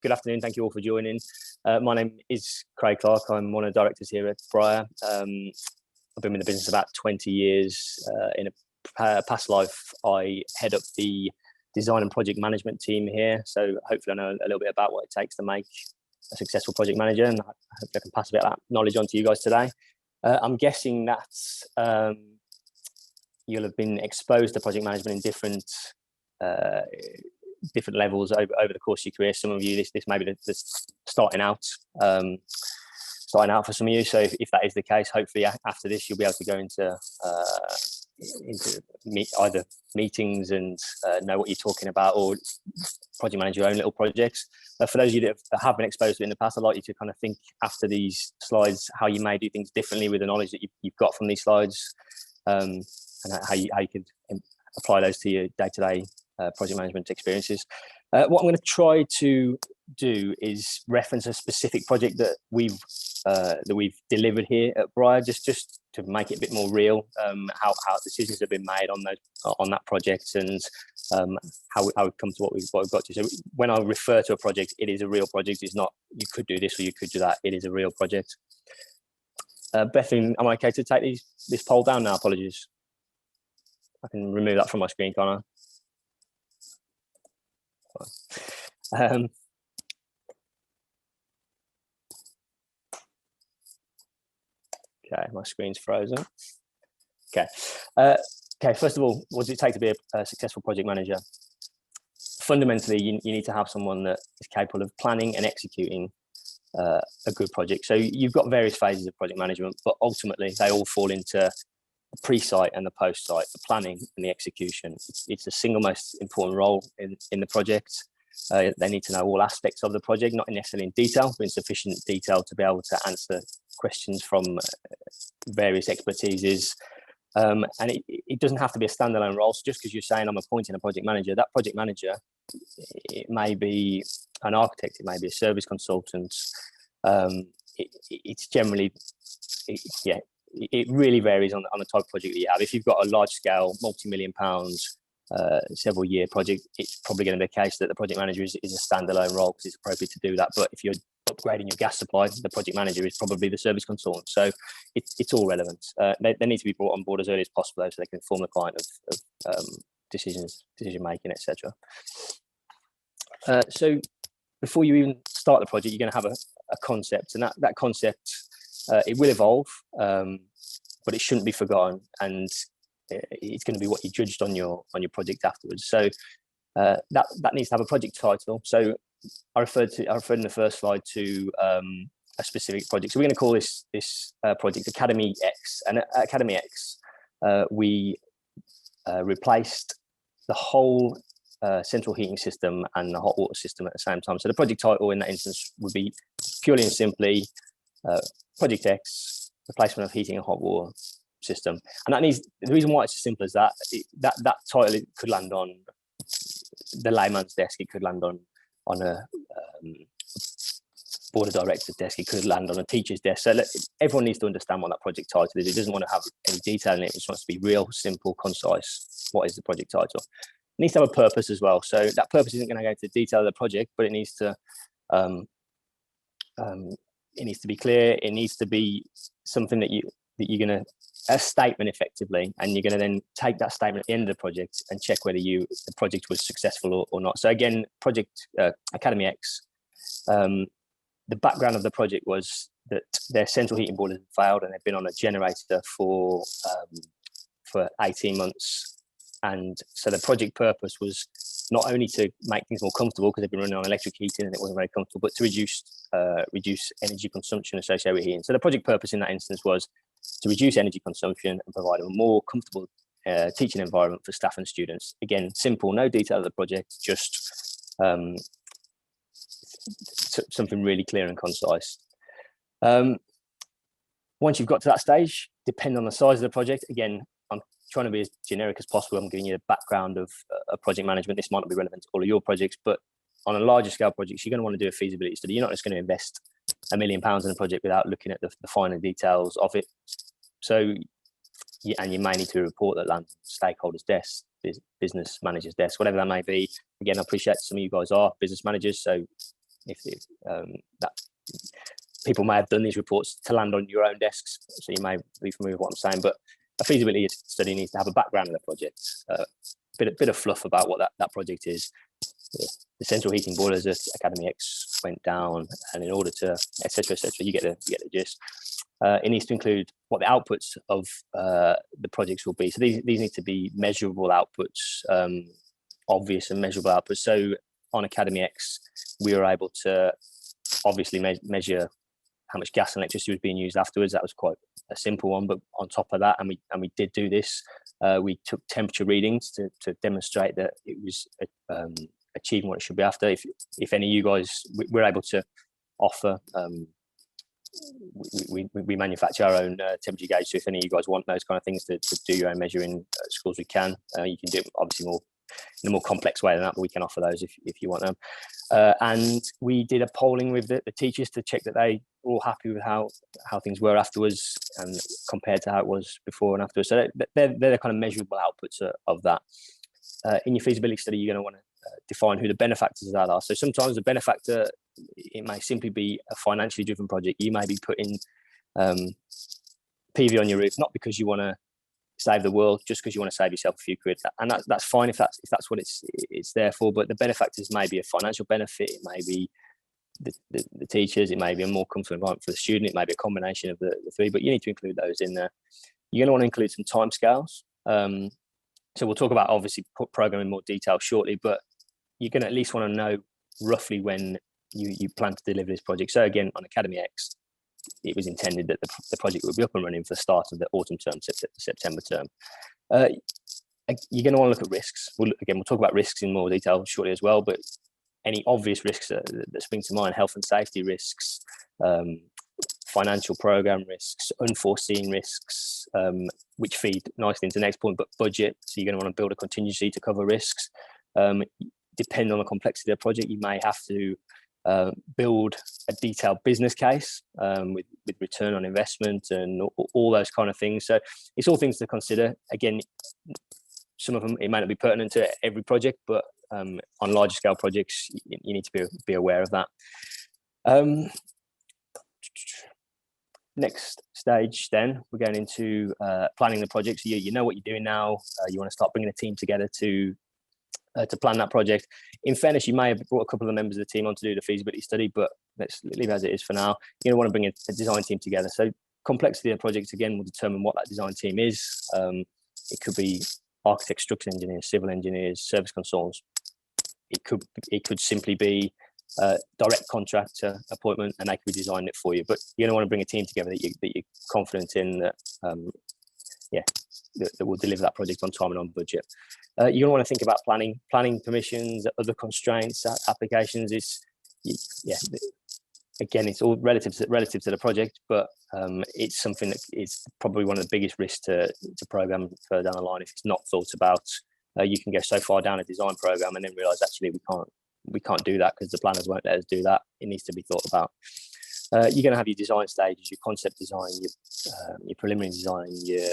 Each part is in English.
Good afternoon. Thank you all for joining. My name is Craig Clark. I'm one of the directors here at Briar. I've been in the business about 20 years. In a past life, I head up the design and project management team here. So hopefully I know a little bit about what it takes to make a successful project manager, and I hope I can pass a bit of that knowledge on to you guys today. I'm guessing that you'll have been exposed to project management in different levels over the course of your career. Some of you, this may be the starting out for some of you. So if that is the case, hopefully after this you'll be able to go into either meetings and know what you're talking about, or project manage your own little projects. For those of you that have been exposed to it in the past, I'd like you to kind of think after these slides how you may do things differently with the knowledge that you've got from these slides, and how you could apply those to your day-to-day project management experiences. What I'm going to try to do is reference a specific project that we've delivered here at Briar, just to make it a bit more real, how decisions have been made on that project, and how we've come to what we've got to. So when I refer to a project, it is a real project. It's not you could do this or you could do that. It is a real project. Bethany, am I okay to take this poll down now? Apologies. I can remove that from my screen, can't I? Okay, my screen's frozen. Okay. Okay, first of all, what does it take to be a successful project manager? Fundamentally, you need to have someone that is capable of planning and executing a good project. So you've got various phases of project management, but ultimately they all fall into the pre-site and the post-site, the planning and the execution. It's the single most important role in the project. They need to know all aspects of the project, not necessarily in detail, but in sufficient detail to be able to answer questions from various expertises. And it doesn't have to be a standalone role. So just because you're saying I'm appointing a project manager, that project manager, it may be an architect, it may be a service consultant. It's generally, it really varies on the type of project that you have. If you've got a large scale, multi-million pounds, several year project, it's probably going to be the case that the project manager is a standalone role because it's appropriate to do that. But if you're upgrading your gas supply, the project manager is probably the service consultant. So it's all relevant. They need to be brought on board as early as possible, though, so they can inform the client of decision making, etc. So before you even start the project, you're going to have a concept, and that concept it will evolve, but it shouldn't be forgotten, and it's going to be what you judged on your project afterwards. So that needs to have a project title. So I referred in the first slide to a specific project. So we're going to call this project Academy X. And at Academy X, we replaced the whole central heating system and the hot water system at the same time. So the project title in that instance would be purely and simply Project X, replacement of heating and hot water system. And the reason why it's as simple as that title, it could land on the layman's desk, it could land on a board of directors desk, it could land on a teacher's desk. So everyone needs to understand what that project title is. It doesn't want to have any detail in it. It just wants to be real, simple, concise. What is the project title? It needs to have a purpose as well. So that purpose isn't going to go into the detail of the project, but it needs to be clear. It needs to be something that you're going to, a statement effectively, and you're going to then take that statement at the end of the project and check whether the project was successful or not. So again, project Academy X, the background of the project was that their central heating boiler had failed, and they've been on a generator for 18 months. And so the project purpose was not only to make things more comfortable, because they've been running on electric heating and it wasn't very comfortable, but to reduce energy consumption associated with heating. So the project purpose in that instance was to reduce energy consumption and provide a more comfortable teaching environment for staff and students. Again, simple, no detail of the project, just something really clear and concise. Once you've got to that stage, depending on the size of the project, again, I'm trying to be as generic as possible. I'm giving you the background of project management. This might not be relevant to all of your projects, but on a larger scale projects, you're going to want to do a feasibility study. You're not just going to invest £1 million in a project without looking at the finer details of it. So, and you may need to report that land stakeholders' desks, business managers' desks, whatever that may be. Again, I appreciate some of you guys are business managers, so That people may have done these reports to land on your own desks, so you may be familiar with what I'm saying. But a feasibility study needs to have a background of the project, bit of fluff about what that project is. The central heating boilers at Academy X went down, and in order to etc. You get the gist. It needs to include what the outputs of the projects will be. So these need to be measurable outputs, obvious and measurable outputs. So on Academy X, we were able to obviously measure how much gas and electricity was being used afterwards. That was quite a simple one. But on top of that, and we did do this, we took temperature readings to demonstrate that it was achieving what it should be after. If any of you guys, we're able to offer. We manufacture our own temperature gauge, so if any of you guys want those kind of things to do your own measuring at schools, we can. You can do it obviously in a more complex way than that, but we can offer those if you want them. And we did a polling with the teachers to check that they were all happy with how things were afterwards and compared to how it was before and afterwards. So they're the kind of measurable outputs of that. In your feasibility study, you're going to want to define who the benefactors of that are. So sometimes the benefactor, it may simply be a financially driven project. You may be putting PV on your roof, not because you want to save the world, just because you want to save yourself a few quid, and that's fine if that's what it's there for. But the benefactors may be a financial benefit, it may be the teachers, it may be a more comfortable environment for the student, it may be a combination of the three, but you need to include those in there. You're going to want to include some timescales. So we'll talk about obviously program in more detail shortly, but you're going to at least want to know roughly when you plan to deliver this project. So again, on Academy X, it was intended that the project would be up and running for the start of the autumn term, September term. You're going to want to look at risks. We'll talk about risks in more detail shortly as well, but any obvious risks that spring to mind: health and safety risks, financial program risks, unforeseen risks, which feed nicely into the next point, but budget. So you're going to want to build a contingency to cover risks. Depending on the complexity of the project, you may have to build a detailed business case with return on investment and all those kind of things. So it's all things to consider. Again, some of them, it may not be pertinent to every project, but on larger scale projects, you need to be aware of that. Next stage, then we're going into planning the project. So you know what you're doing now. You want to start bringing a team together to plan that project. In fairness, you may have brought a couple of members of the team on to do the feasibility study, but let's leave it as it is for now. You're going to want to bring a design team together. So complexity of the project, again, will determine what that design team is. It could be architects, structural engineers, civil engineers, service consultants. It could simply be direct contractor appointment, and they could be designing it for you. But you're going to want to bring a team together that you're confident in that will deliver that project on time and on budget. You're going to want to think about planning permissions, other constraints, applications. Again, it's all relative to the project, but it's something that is probably one of the biggest risks to program further down the line if it's not thought about. You can go so far down a design program and then realize actually we can't do that because the planners won't let us do that. It needs to be thought about. You're going to have your design stages, your concept design, your preliminary design, your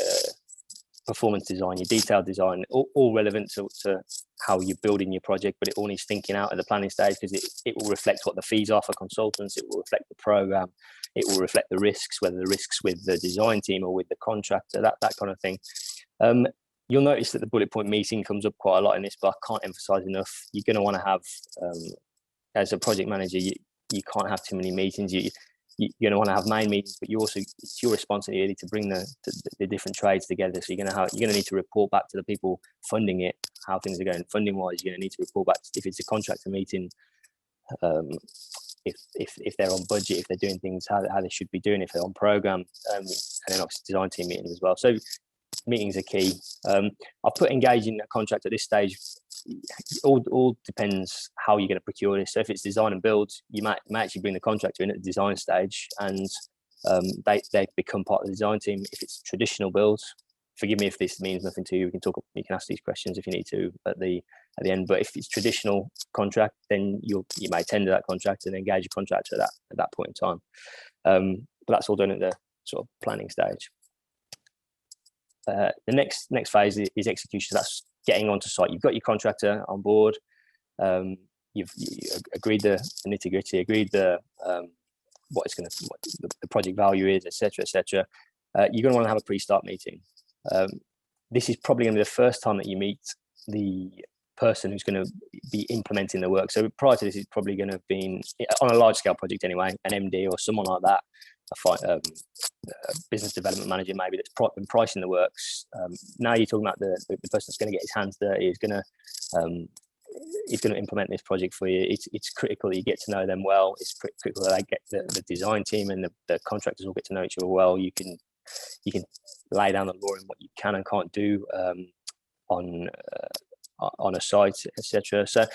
performance design, your detailed design, all relevant to how you're building your project, but it all needs thinking out at the planning stage because it will reflect what the fees are for consultants, it will reflect the program, it will reflect the risks, whether the risks with the design team or with the contractor, that kind of thing. You'll notice that the bullet point meeting comes up quite a lot in this, but I can't emphasize enough. You're going to want to have, as a project manager, you can't have too many meetings. You're going to want to have main meetings, but it's your responsibility to bring the different trades together. So you're going to need to report back to the people funding it how things are going funding wise. You're going to need to report back if it's a contractor meeting, if they're on budget, if they're doing things how they should be doing, if they're on program, and then obviously design team meetings as well. So meetings are key. I've put engaging a contract at this stage. All depends how you're going to procure this. So if it's design and build, you might actually bring the contractor in at the design stage, and they become part of the design team. If it's traditional builds, forgive me if this means nothing to you. You can ask these questions if you need to at the end. But if it's traditional contract, then you may tender that contract and engage a contractor at that point in time. But that's all done at the sort of planning stage. The next phase is execution. That's getting onto site. You've got your contractor on board. you agreed the nitty gritty, agreed the what the project value is, etc., etc. You're going to want to have a pre-start meeting. This is probably going to be the first time that you meet the person who's going to be implementing the work. So prior to this, it's probably going to have been, on a large scale project anyway, an MD or someone like that, a business development manager maybe that's been pricing the works. Now you're talking about the person that's going to get his hands dirty, is going to implement this project for you. It's critical that you get to know them well. It's critical that they get the design team and the contractors all get to know each other well. You can lay down the law in what you can and can't do on a site, etc. So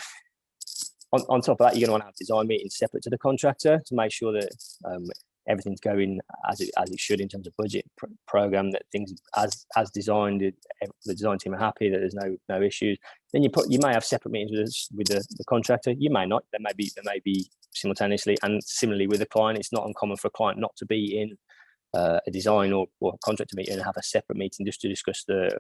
on top of that, you're going to want to have design meetings separate to the contractor to make sure that everything's going as it should in terms of budget program, that things as designed, the design team are happy, that there's no issues. Then you may have separate meetings with the contractor. You may not. There may be simultaneously, and similarly with the client. It's not uncommon for a client not to be in a design or contractor meeting and have a separate meeting just to discuss the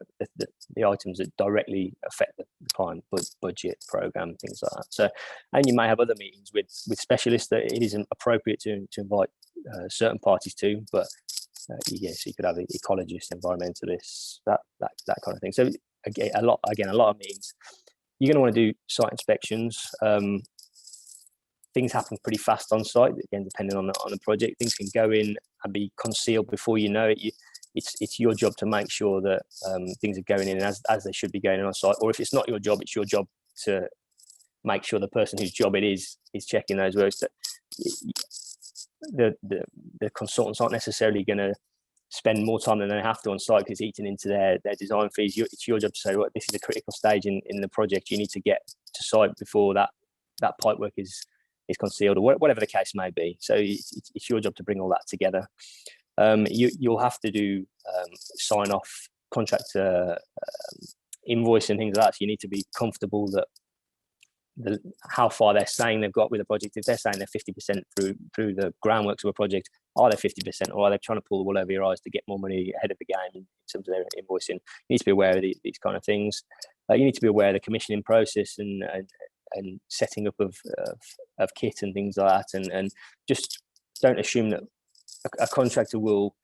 items that directly affect the client budget program, things like that. So, and you may have other meetings with specialists that it isn't appropriate to invite certain parties to, but yes, you could have ecologists, environmentalists, that kind of thing. So again, a lot of meetings. You're going to want to do site inspections. Things happen pretty fast on site, again, depending on the project. Things can go in and be concealed before you know it. It's your job to make sure that things are going in as they should be going in on site. Or if it's not your job, it's your job to make sure the person whose job it is checking those works. That the consultants aren't necessarily going to spend more time than they have to on site because it's eating into their design fees. It's your job to say, well, this is a critical stage in the project. You need to get to site before that pipe work is concealed, or whatever the case may be. So it's your job to bring all that together. You'll have to do sign off contractor invoice and things like that. So you need to be comfortable that how far they're saying they've got with the project. If they're saying they're 50% through the groundworks of a project, are they 50%, or are they trying to pull the wool over your eyes to get more money ahead of the game in terms of their invoicing? You need to be aware of these kind of things. You need to be aware of the commissioning process and setting up of kit and things like that, and just don't assume that a contractor will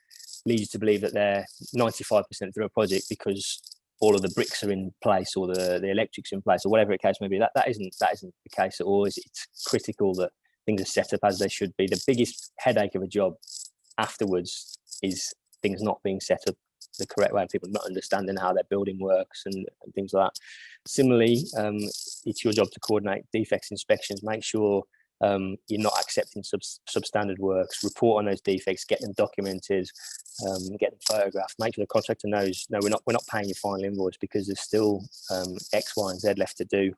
lead you to believe that they're 95% through a project because all of the bricks are in place or the electrics in place or whatever the case may be. That isn't the case at all. It's critical that things are set up as they should be. The biggest headache of a job afterwards is things not being set up the correct way, and people not understanding how their building works and things like that. Similarly, it's your job to coordinate defects inspections, make sure you're not accepting substandard works, report on those defects, get them documented, get them photographed, make sure the contractor knows, no, we're not paying your final invoice because there's still X, Y, and Z left to do.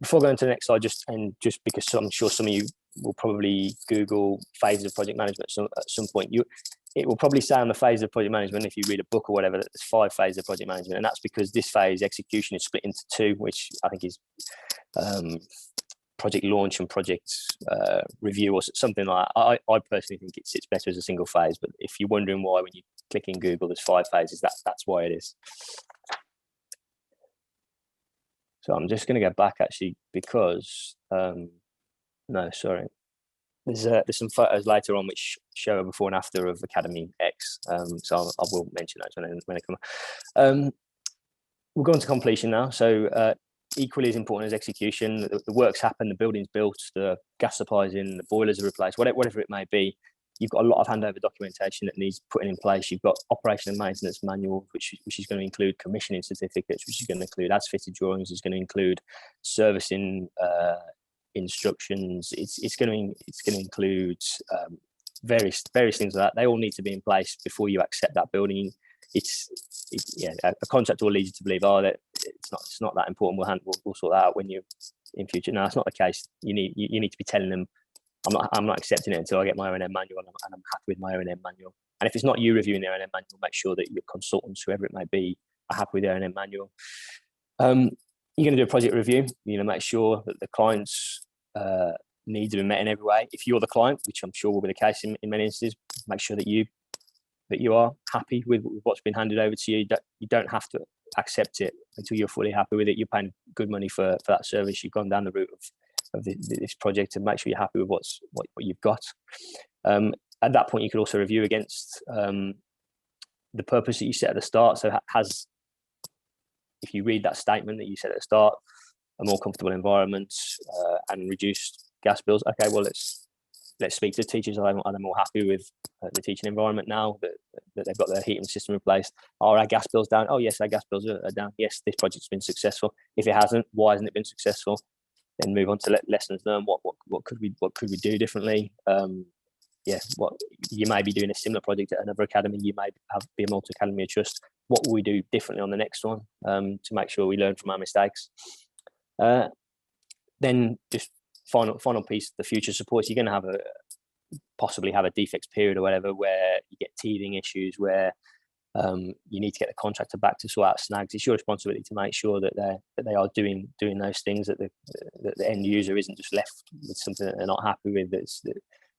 Before going to the next slide, just because I'm sure some of you will probably Google phases of project management at some point, it will probably say on the phase of project management, if you read a book or whatever, that there's 5 phases of project management. And that's because this phase, execution, is split into 2, which I think is project launch and project review or something like that. I personally think it sits better as a single phase. But if you're wondering why when you click in Google, there's 5 phases, that's why it is. So I'm just going to go back actually because, no, sorry. There's some photos later on which show a before and after of Academy X. So I will mention those when they come up. We'll go on to completion now. So equally as important as execution, the works happen, the building's built, the gas supplies in, the boilers are replaced, whatever it may be. You've got a lot of handover documentation that needs putting in place. You've got operation and maintenance manual, which is going to include commissioning certificates, which is going to include as fitted drawings, is going to include servicing instructions. It's going to include various things like that. They all need to be in place before you accept that building. A contractor will lead you to believe, that it's not that important. We'll sort that out when you in future. No, that's not the case. You need to be telling them, I'm not accepting it until I get my O&M manual and I'm happy with my O&M manual. And if it's not you reviewing the O&M manual, make sure that your consultants, whoever it may be, are happy with the O&M manual. You're going to do a project review. You're going to make sure that the client's needs have been met in every way. If you're the client, which I'm sure will be the case in many instances, make sure that you are happy with what's been handed over to you. You don't have to accept it until you're fully happy with it. You're paying good money for that service. You've gone down the route of this project, and make sure you're happy with what you've got. At that point, you could also review against the purpose that you set at the start. So if you read that statement that you set at the start, a more comfortable environment and reduced gas bills. Okay, well, let's speak to the teachers. Are they more happy with the teaching environment now that they've got their heating system replaced? Are our gas bills down? Oh yes, our gas bills are down. Yes, this project's been successful. If it hasn't, why hasn't it been successful? Then move on to lessons learned. What could we do differently? What you may be doing a similar project at another academy. You may be a multi-academy of trust. What will we do differently on the next one to make sure we learn from our mistakes? Then just final piece, the future supports. You're going to possibly have a defects period or whatever, where you get teething issues, where you need to get the contractor back to sort out snags. It's your responsibility to make sure that they are doing those things, that the end user isn't just left with something that they're not happy with, that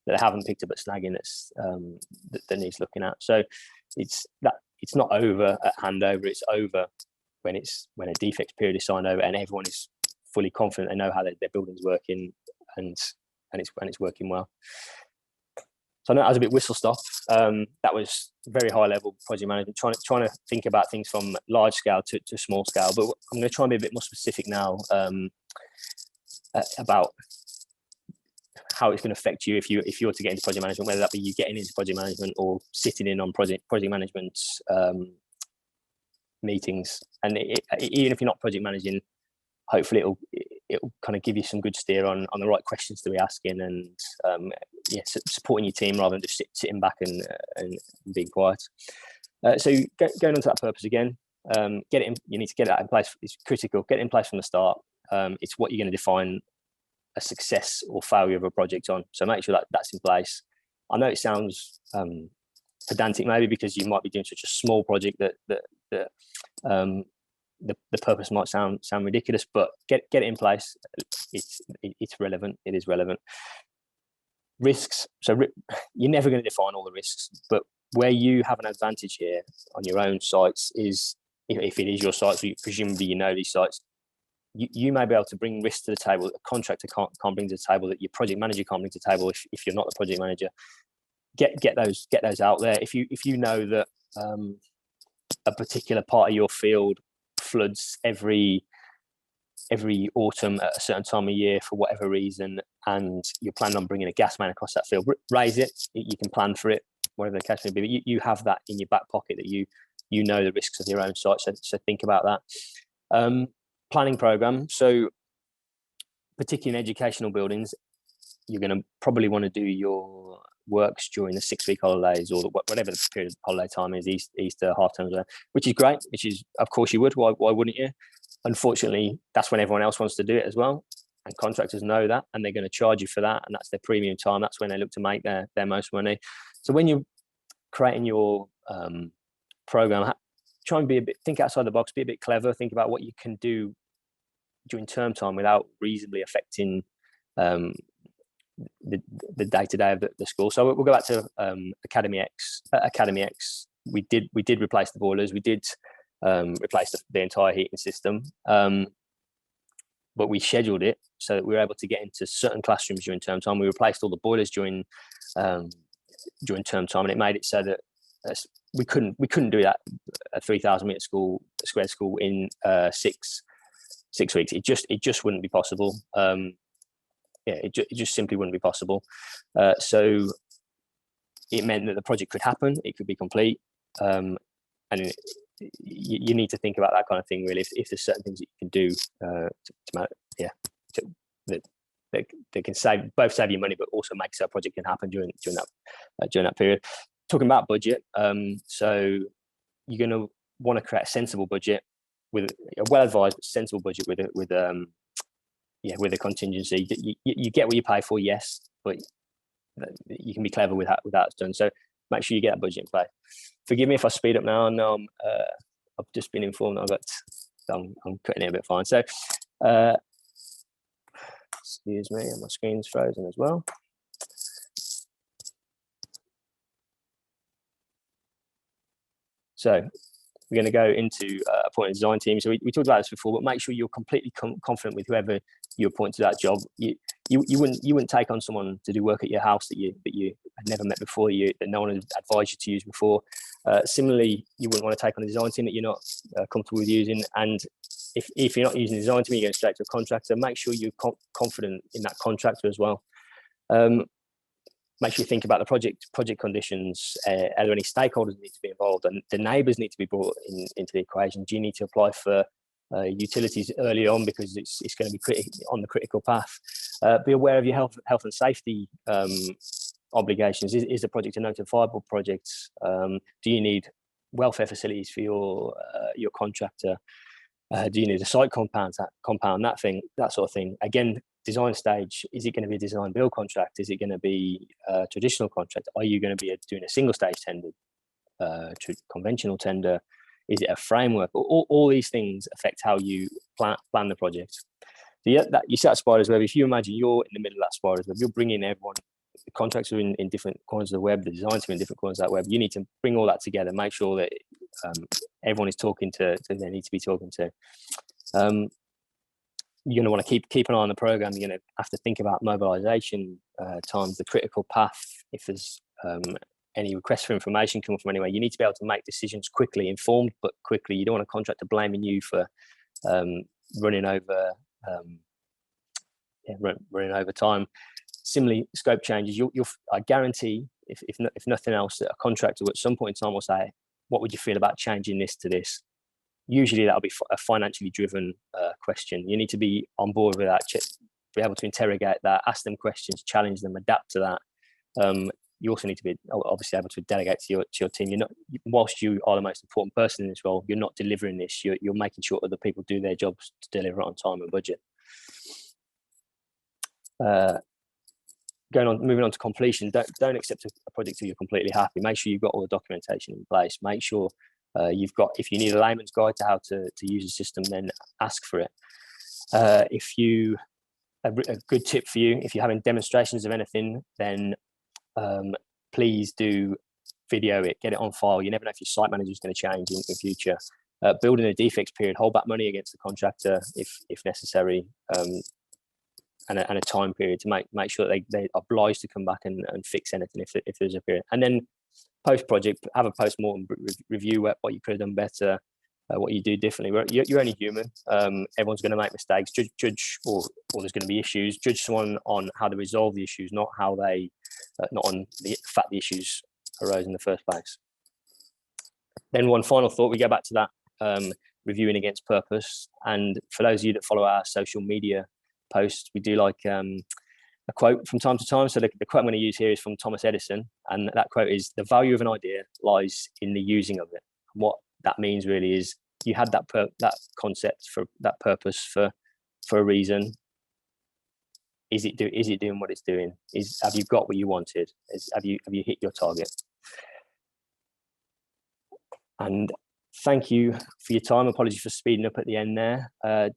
they haven't picked up at snagging that needs looking at. So it's not over at handover. It's over when a defects period is signed over and everyone is fully confident they know how their building's working and it's working well. So I know that was a bit whistle stop. That was very high level project management, trying to think about things from large scale to small scale. But I'm going to try and be a bit more specific now about how it's going to affect you if you were to get into project management, whether that be you getting into project management or sitting in on project management meetings. And even if you're not project managing, hopefully it'll kind of give you some good steer on the right questions to be asking, and supporting your team rather than just sitting back and being quiet. So going on to that purpose again, you need to get that in place. It's critical. Get it in place from the start. It's what you're going to define a success or failure of a project on. So make sure that that's in place. I know it sounds pedantic maybe, because you might be doing such a small project that the purpose might sound ridiculous, but get it in place. It's relevant. It is relevant. Risks. So you're never going to define all the risks, but where you have an advantage here on your own sites is, if it is your site, so presumably you know these sites, you may be able to bring risks to the table that a contractor can't bring to the table, that your project manager can't bring to the table if you're not the project manager. Get those out there. If you know that a particular part of your field floods every autumn at a certain time of year for whatever reason, and you're planning on bringing a gas main across that field, raise it. You can plan for it, whatever the case may be. But you have that in your back pocket, that you know the risks of your own site. So think about that. Planning program. So particularly in educational buildings, you're going to probably want to do your works during the 6-week holidays, or whatever the period of holiday time is, Easter, half terms, which is great. Which is, of course, you would. Why wouldn't you? Unfortunately, that's when everyone else wants to do it as well, and contractors know that, and they're going to charge you for that, and that's their premium time. That's when they look to make their most money. So when you're creating your program, try and think outside the box, be a bit clever, think about what you can do during term time without reasonably affecting the day-to-day of the school. So we'll go back to Academy X. We did replace the boilers. We did replace the entire heating system, but we scheduled it so that we were able to get into certain classrooms during term time. We replaced all the boilers during term time, and it made it so that we couldn't do that a 3,000 meter square school in 6 weeks. It just wouldn't be possible. It just simply wouldn't be possible. So it meant that the project could happen, it could be complete, and you need to think about that kind of thing, really. If there's certain things that you can do that can save you money, but also make sure a project can happen during that period. Talking about budget, so you're going to want to create a sensible budget, with a well-advised but sensible budget with a contingency. You get what you pay for, yes, but you can be clever with how it's done. So make sure you get that budget in play. Forgive me if I speed up now. I know I've just been informed that I'm cutting it a bit fine. So excuse me, and my screen's frozen as well. So we're going to go into appointing a design team. So we talked about this before, but make sure you're completely confident with whoever you appoint to that job. You wouldn't take on someone to do work at your house that you had never met before, that no one had advised you to use before. Similarly, you wouldn't want to take on a design team that you're not comfortable with using. And if you're not using a design team, you're going straight to a contractor. Make sure you're confident in that contractor as well. Make sure you think about the project conditions. Are there any stakeholders that need to be involved? And the neighbours need to be brought into the equation. Do you need to apply for utilities early on because it's going to be on the critical path? Be aware of your health and safety obligations. Is the project a notifiable project? Do you need welfare facilities for your contractor? Do you need a site compound, that sort of thing? Again, design stage, is it going to be a design build contract? Is it going to be a traditional contract? Are you going to be doing a single stage tender, conventional tender? Is it a framework? All these things affect how you plan the project. So you set a spider's web. If you imagine you're in the middle of that spider's web, you're bringing everyone, the contracts are in different corners of the web, the designs are in different corners of that web. You need to bring all that together, make sure that everyone is talking to they need to be talking to. You're going to want to keep an eye on the program. You're going to have to think about mobilization times, the critical path. If there's any requests for information coming from anywhere, you need to be able to make decisions quickly, informed but quickly. You don't want a contractor blaming you for running over time. Similarly, scope changes. I guarantee, if nothing else, that a contractor at some point in time will say, "What would you feel about changing this to this?" Usually that'll be a financially driven question. You need to be on board with that, be able to interrogate that, ask them questions, challenge them, adapt to that. You also need to be obviously able to delegate to your team. You're not, whilst you are the most important person in this role, you're not delivering this. You're making sure other people do their jobs to deliver it on time and budget. Moving on to completion. Don't accept a project till you're completely happy. Make sure you've got all the documentation in place. Make sure you've got, if you need a layman's guide to how to use the system, then ask for it. A good tip for you, if you're having demonstrations of anything, then please do video it, get it on file. You never know if your site manager is going to change in the future. Building a defects period, hold back money against the contractor if necessary, and a time period to make sure that they're obliged to come back and fix anything if there's a period. And then post-project, have a post-mortem review what you could have done better, what you do differently. You're only human. Everyone's going to make mistakes. Judge, or there's going to be issues. Judge someone on how they resolve the issues, not how they, not on the fact the issues arose in the first place. Then one final thought, we go back to that reviewing against purpose. And for those of you that follow our social media posts, we do like a quote from time to time. So the quote I'm going to use here is from Thomas Edison, and that quote is, "The value of an idea lies in the using of it." And what that means really is, you had that concept for that purpose for a reason. Is it doing what it's doing? Have you got what you wanted? Have you hit your target? And thank you for your time. Apologies for speeding up at the end there.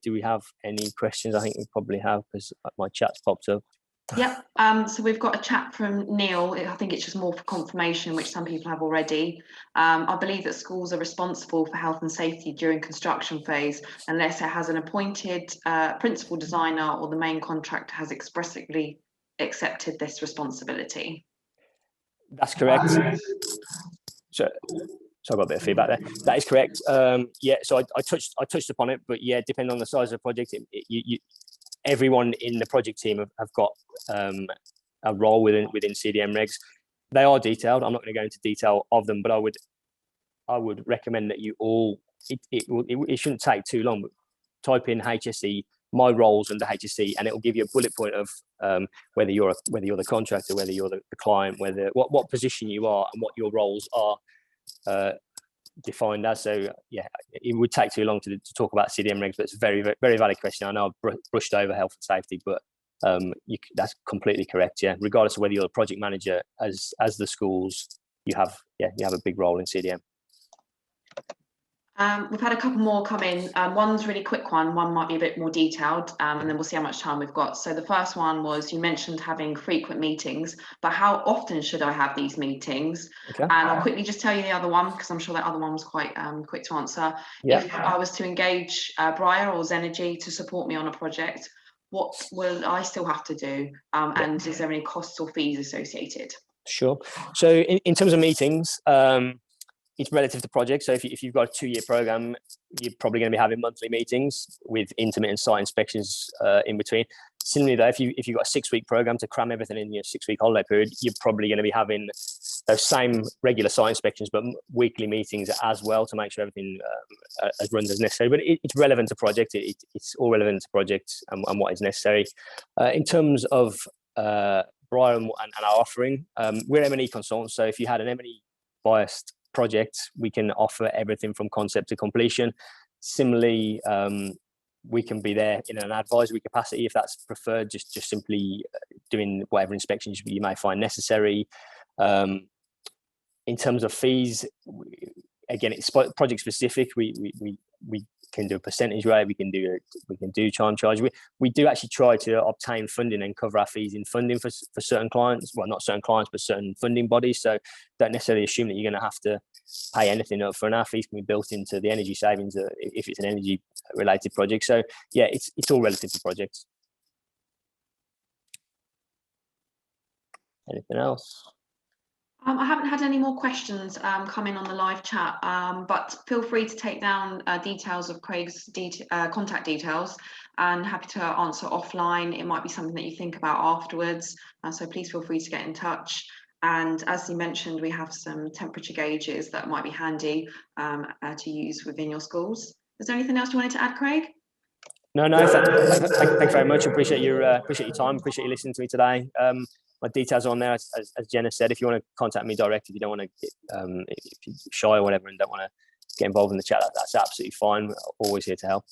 Do we have any questions? I think we probably have, because my chat's popped up. Yep. So we've got a chat from Neil. I think it's just more for confirmation, which some people have already. I believe that schools are responsible for health and safety during construction phase unless it has an appointed principal designer or the main contractor has expressly accepted this responsibility. That's correct. So I got a bit of feedback there. That is correct. Yeah. So I touched upon it, but yeah, depending on the size of the project, everyone in the project team have got a role within CDM regs. They are detailed. I'm not going to go into detail of them, but I would recommend that you all. It shouldn't take too long. But type in HSE, my roles under HSE, and it will give you a bullet point of whether you're the contractor, whether you're the client, what position you are, and what your roles are defined as. So yeah, it would take too long to talk about CDM regs, but it's a very, very, very valid question. I know I've brushed over health and safety, but that's completely correct. Yeah, regardless of whether you're the project manager as the schools, you have a big role in CDM. We've had a couple more come in. One's really quick one might be a bit more detailed, and then we'll see how much time we've got. So the first one was, you mentioned having frequent meetings, but how often should I have these meetings? Okay. And I'll quickly just tell you the other one, because I'm sure that other one was quite quick to answer. Yeah. If I was to engage Briar or Zenergy to support me on a project, what will I still have to do? And is there any costs or fees associated? Sure. So in terms of meetings, it's relative to project. So if you've got a 2-year program, you're probably going to be having monthly meetings with intermittent site inspections in between. Similarly, though, if you've got a 6-week program to cram everything in your 6-week holiday period, you're probably going to be having those same regular site inspections, but weekly meetings as well to make sure everything runs as necessary. But it's relevant to project. It's all relevant to project and what is necessary. In terms of Briar and our offering, we're M&E consultants. So if you had an M&E biased project, we can offer everything from concept to completion. Similarly, we can be there in an advisory capacity if that's preferred, just simply doing whatever inspections you may find necessary. In terms of fees, again, it's project specific. We can do a percentage rate. We can do time charge. We do actually try to obtain funding and cover our fees in funding for certain clients. Well, not certain clients, but certain funding bodies. So don't necessarily assume that you're going to have to pay anything up front. Our fees can be built into the energy savings if it's an energy related project. So yeah, it's all relative to projects. Anything else? I haven't had any more questions come in on the live chat, but feel free to take down details of Craig's contact details, and happy to answer offline. It might be something that you think about afterwards, so please feel free to get in touch. And as he mentioned, we have some temperature gauges that might be handy to use within your schools. Is there anything else you wanted to add, Craig? No. Thank you very much. Appreciate your time. Appreciate you listening to me today. My details are on there, as Jenna said. If you want to contact me directly, if you don't want to get, if you're shy or whatever and don't want to get involved in the chat, that's absolutely fine. Always here to help.